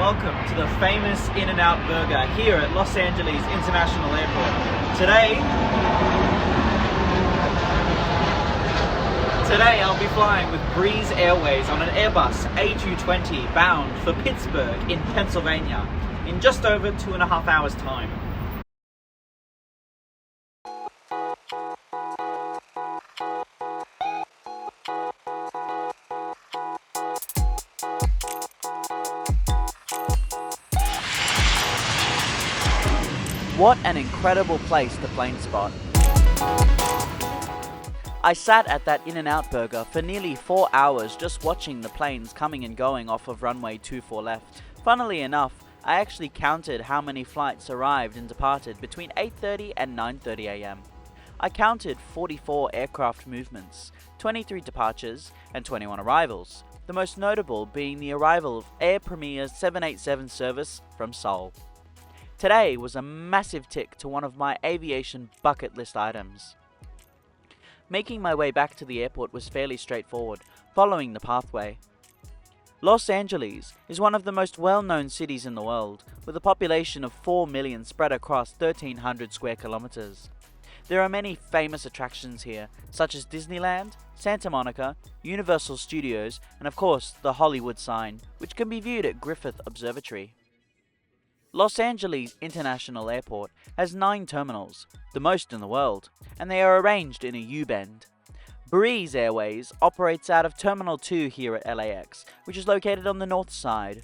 welcome to the famous In-N-Out Burger here at Los Angeles International Airport. Today I'll be flying with Breeze Airways on an Airbus A220 bound for Pittsburgh in Pennsylvania in just over 2.5 hours time. What an incredible place to plane spot. I sat at that In-N-Out Burger for nearly 4 hours just watching the planes coming and going off of runway 24 left. Funnily enough, I actually counted how many flights arrived and departed between 8:30 and 9:30 a.m. I counted 44 aircraft movements, 23 departures and 21 arrivals, the most notable being the arrival of Air Premier's 787 service from Seoul. Today was a massive tick to one of my aviation bucket list items. Making my way back to the airport was fairly straightforward, following the pathway. Los Angeles is one of the most well-known cities in the world, with a population of 4 million spread across 1,300 square kilometers. There are many famous attractions here, such as Disneyland, Santa Monica, Universal Studios, and of course the Hollywood sign, which can be viewed at Griffith Observatory. Los Angeles International Airport has 9 terminals, the most in the world, and they are arranged in a U-bend. Breeze Airways operates out of Terminal 2 here at LAX, which is located on the north side.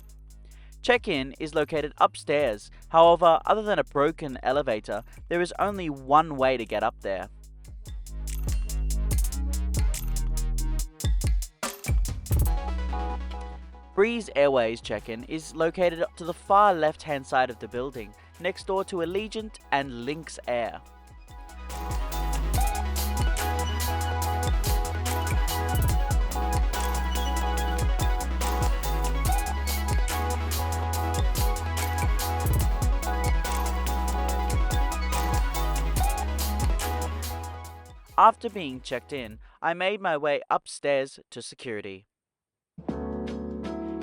Check-in is located upstairs, however, other than a broken elevator, there is only one way to get up there. Breeze Airways check-in is located up to the far left-hand side of the building, next door to Allegiant and Lynx Air. After being checked in, I made my way upstairs to security.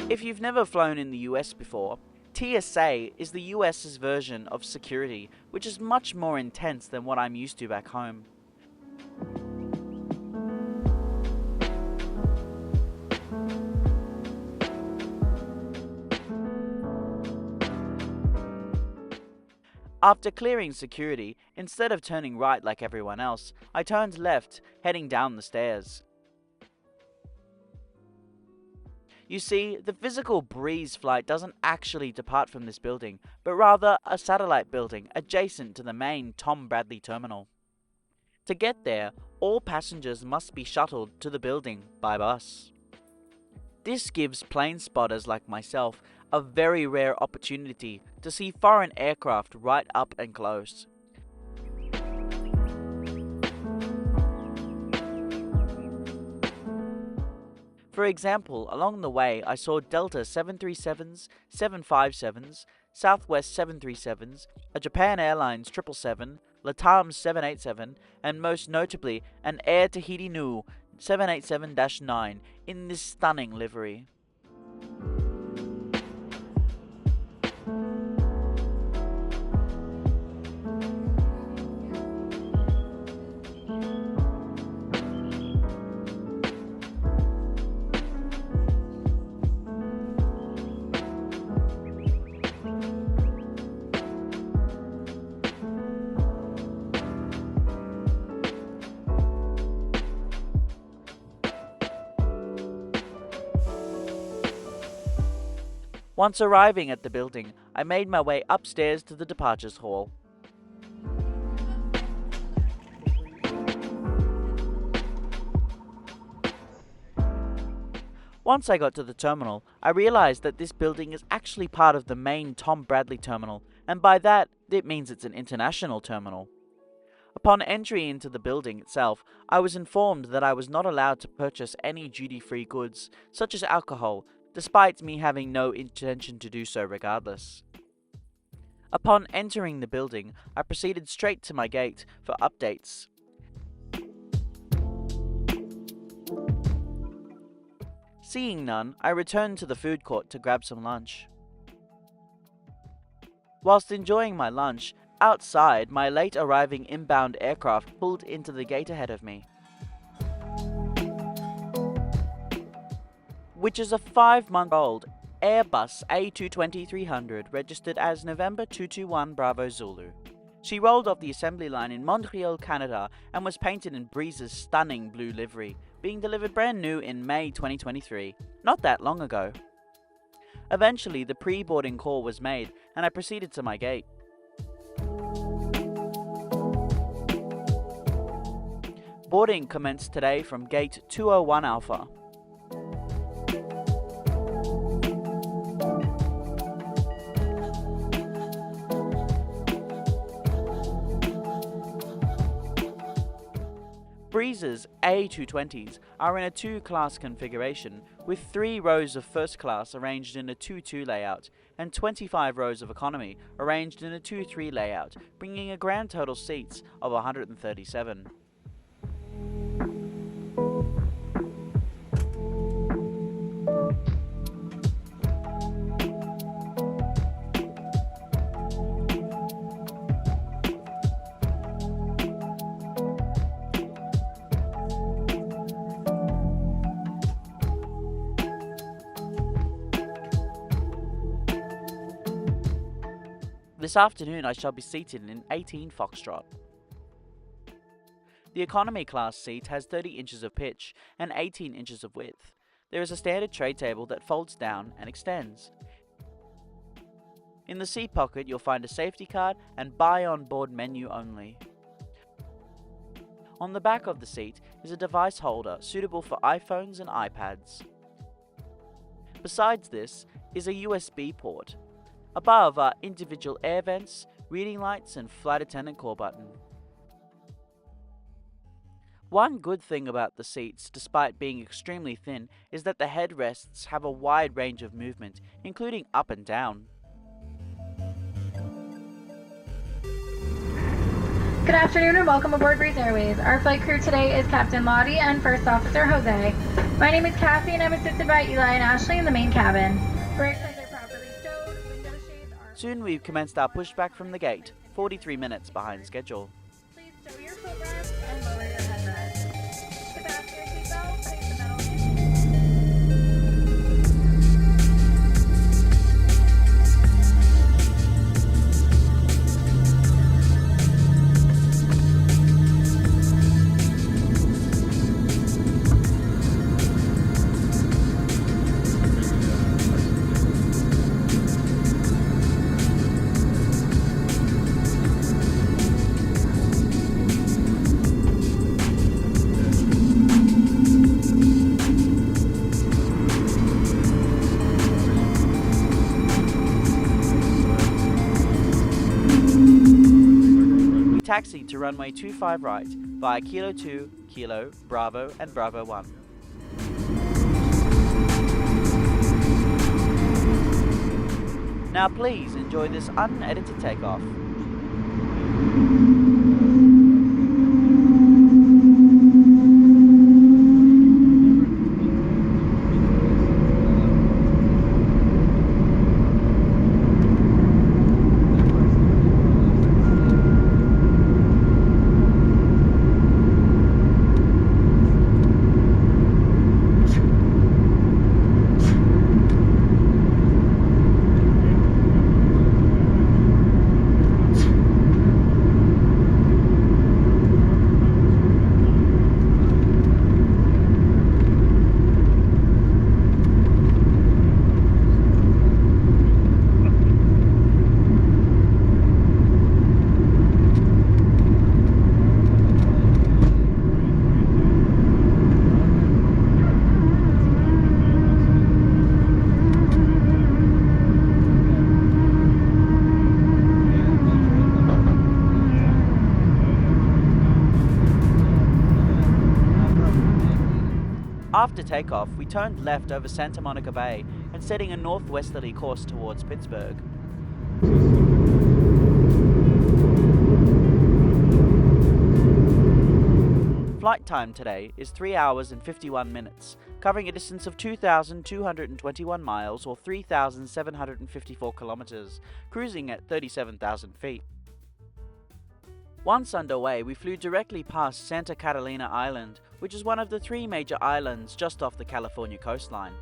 If you've never flown in the US before, TSA is the US's version of security, which is much more intense than what I'm used to back home. After clearing security, instead of turning right like everyone else, I turned left, heading down the stairs. You see, the physical Breeze flight doesn't actually depart from this building, but rather a satellite building adjacent to the main Tom Bradley terminal. To get there, all passengers must be shuttled to the building by bus. This gives plane spotters like myself a very rare opportunity to see foreign aircraft right up and close. For example, along the way I saw Delta 737s, 757s, Southwest 737s, a Japan Airlines 777, LATAM 787, and most notably an Air Tahiti Nui 787-9 in this stunning livery. Once arriving at the building, I made my way upstairs to the departures hall. Once I got to the terminal, I realized that this building is actually part of the main Tom Bradley terminal, and by that, it means it's an international terminal. Upon entry into the building itself, I was informed that I was not allowed to purchase any duty-free goods, such as alcohol, despite me having no intention to do so regardless. Upon entering the building, I proceeded straight to my gate for updates. Seeing none, I returned to the food court to grab some lunch. Whilst enjoying my lunch, outside my late arriving inbound aircraft pulled into the gate ahead of me, which is a 5-month-old Airbus A220-300 registered as November 221 Bravo Zulu. She rolled off the assembly line in Montreal, Canada, and was painted in Breeze's stunning blue livery, being delivered brand new in May 2023, not that long ago. Eventually, the pre-boarding call was made, and I proceeded to my gate. Boarding commenced today from gate 201 Alpha. Breeze's A220s are in a 2-class configuration, with 3 rows of first class arranged in a 2-2 layout, and 25 rows of economy arranged in a 2-3 layout, bringing a grand total seats of 137. This afternoon I shall be seated in 18 Foxtrot. The economy class seat has 30 inches of pitch and 18 inches of width. There is a standard tray table that folds down and extends. In the seat pocket you'll find a safety card and buy on board menu only. On the back of the seat is a device holder suitable for iPhones and iPads. Besides this is a USB port. Above are individual air vents, reading lights and flight attendant call button. One good thing about the seats, despite being extremely thin, is that the headrests have a wide range of movement, including up and down. Good afternoon and welcome aboard Breeze Airways. Our flight crew today is Captain Lottie and First Officer Jose. My name is Kathy and I'm assisted by Eli and Ashley in the main cabin. Brakes are properly stowed, window shades are... Soon we've commenced our pushback from the gate, 43 minutes behind schedule. Please stow your footrest and lower your headrest. To fasten your seatbelt, place the metal... Taxied to runway 25 right via Kilo 2, Kilo, Bravo and Bravo 1. Now please enjoy this unedited takeoff. After takeoff, we turned left over Santa Monica Bay and setting a northwesterly course towards Pittsburgh. Flight time today is 3 hours and 51 minutes, covering a distance of 2,221 miles or 3,754 kilometers, cruising at 37,000 feet. Once underway, we flew directly past Santa Catalina Island, which is one of the 3 major islands just off the California coastline.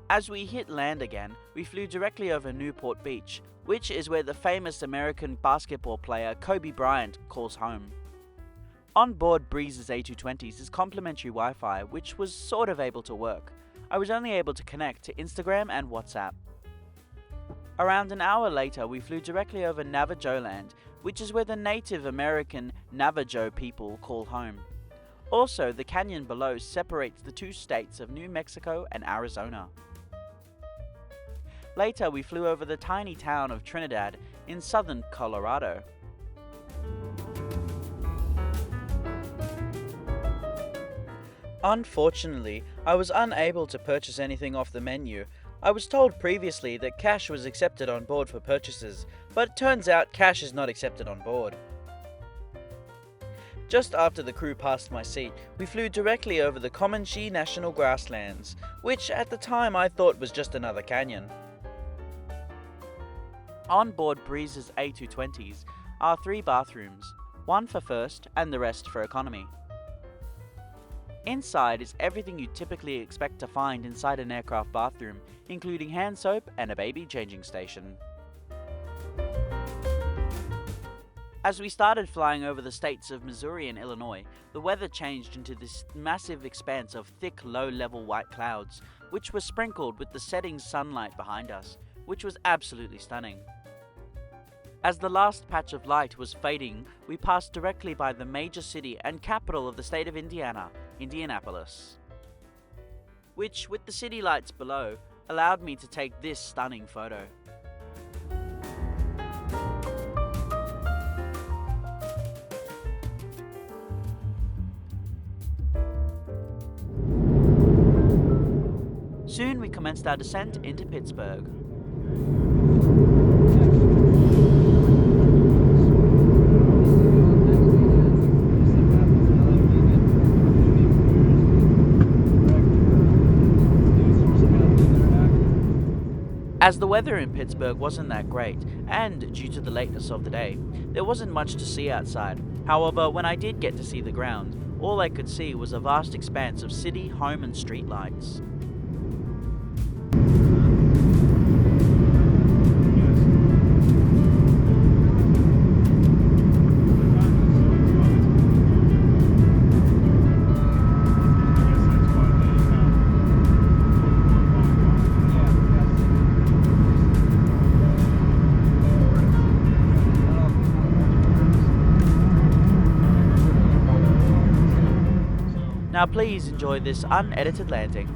As we hit land again, we flew directly over Newport Beach, which is where the famous American basketball player Kobe Bryant calls home. On board Breeze's A220s is complimentary Wi-Fi, which was sort of able to work. I was only able to connect to Instagram and WhatsApp. Around an hour later, we flew directly over Navajo land, which is where the Native American Navajo people call home. Also, the canyon below separates the 2 states of New Mexico and Arizona. Later, we flew over the tiny town of Trinidad in southern Colorado. Unfortunately, I was unable to purchase anything off the menu. I was told previously that cash was accepted on board for purchases, but it turns out cash is not accepted on board. Just after the crew passed my seat, we flew directly over the Comanche National Grasslands, which at the time I thought was just another canyon. On board Breeze's A220s are 3 bathrooms, 1 for first and the rest for economy. Inside is everything you typically expect to find inside an aircraft bathroom, including hand soap and a baby changing station. As we started flying over the states of Missouri and Illinois, the weather changed into this massive expanse of thick, low-level white clouds, which were sprinkled with the setting sunlight behind us, which was absolutely stunning. As the last patch of light was fading, we passed directly by the major city and capital of the state of Indiana, Indianapolis, which, with the city lights below, allowed me to take this stunning photo. Soon we commenced our descent into Pittsburgh. As the weather in Pittsburgh wasn't that great, and due to the lateness of the day, there wasn't much to see outside. However, when I did get to see the ground, all I could see was a vast expanse of city, home and street lights. Now please enjoy this unedited landing.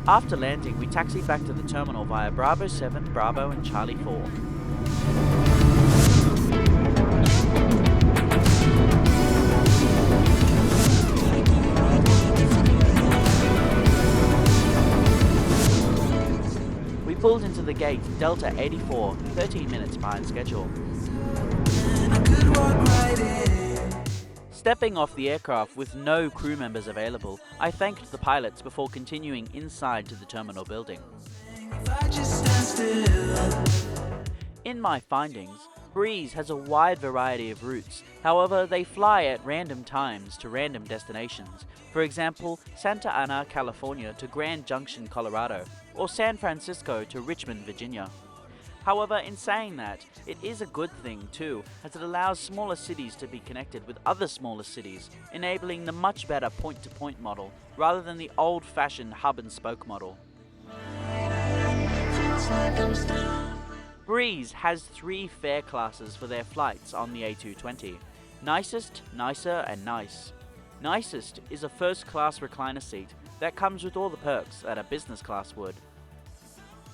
After landing, we taxied back to the terminal via Bravo 7, Bravo and Charlie 4. We pulled into the gate Delta 84, 13 minutes behind schedule. Stepping off the aircraft with no crew members available, I thanked the pilots before continuing inside to the terminal building. In my findings, Breeze has a wide variety of routes, however they fly at random times to random destinations, for example Santa Ana, California to Grand Junction, Colorado, or San Francisco to Richmond, Virginia. However, in saying that, it is a good thing too, as it allows smaller cities to be connected with other smaller cities, enabling the much better point-to-point model, rather than the old-fashioned hub-and-spoke model. Breeze has 3 fare classes for their flights on the A220, Nicest, Nicer and Nice. Nicest is a first-class recliner seat that comes with all the perks that a business class would.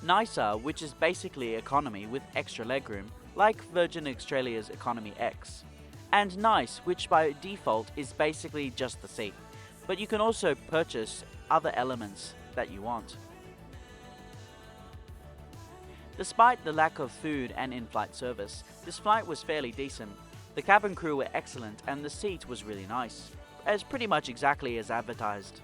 Nicer, which is basically economy with extra legroom, like Virgin Australia's Economy X. And Nice, which by default is basically just the seat, but you can also purchase other elements that you want. Despite the lack of food and in-flight service, this flight was fairly decent. The cabin crew were excellent and the seat was really nice, as pretty much exactly as advertised.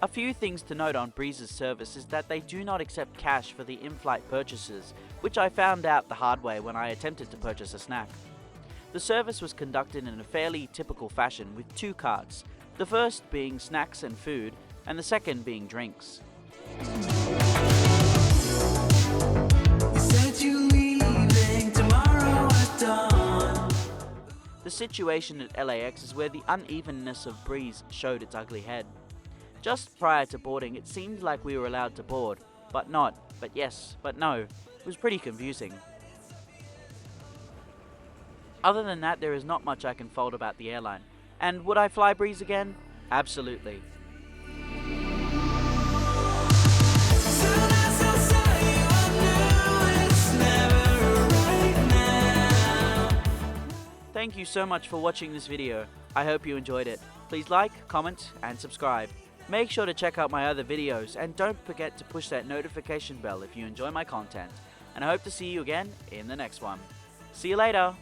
A few things to note on Breeze's service is that they do not accept cash for the in-flight purchases, which I found out the hard way when I attempted to purchase a snack. The service was conducted in a fairly typical fashion with 2 carts, the first being snacks and food, and the second being drinks. The situation at LAX is where the unevenness of Breeze showed its ugly head. Just prior to boarding, it seemed like we were allowed to board, but not, but yes, but no. It was pretty confusing. Other than that, there is not much I can fault about the airline. And would I fly Breeze again? Absolutely. Thank you so much for watching this video. I hope you enjoyed it. Please like, comment, and subscribe. Make sure to check out my other videos and don't forget to push that notification bell if you enjoy my content. And I hope to see you again in the next one. See you later!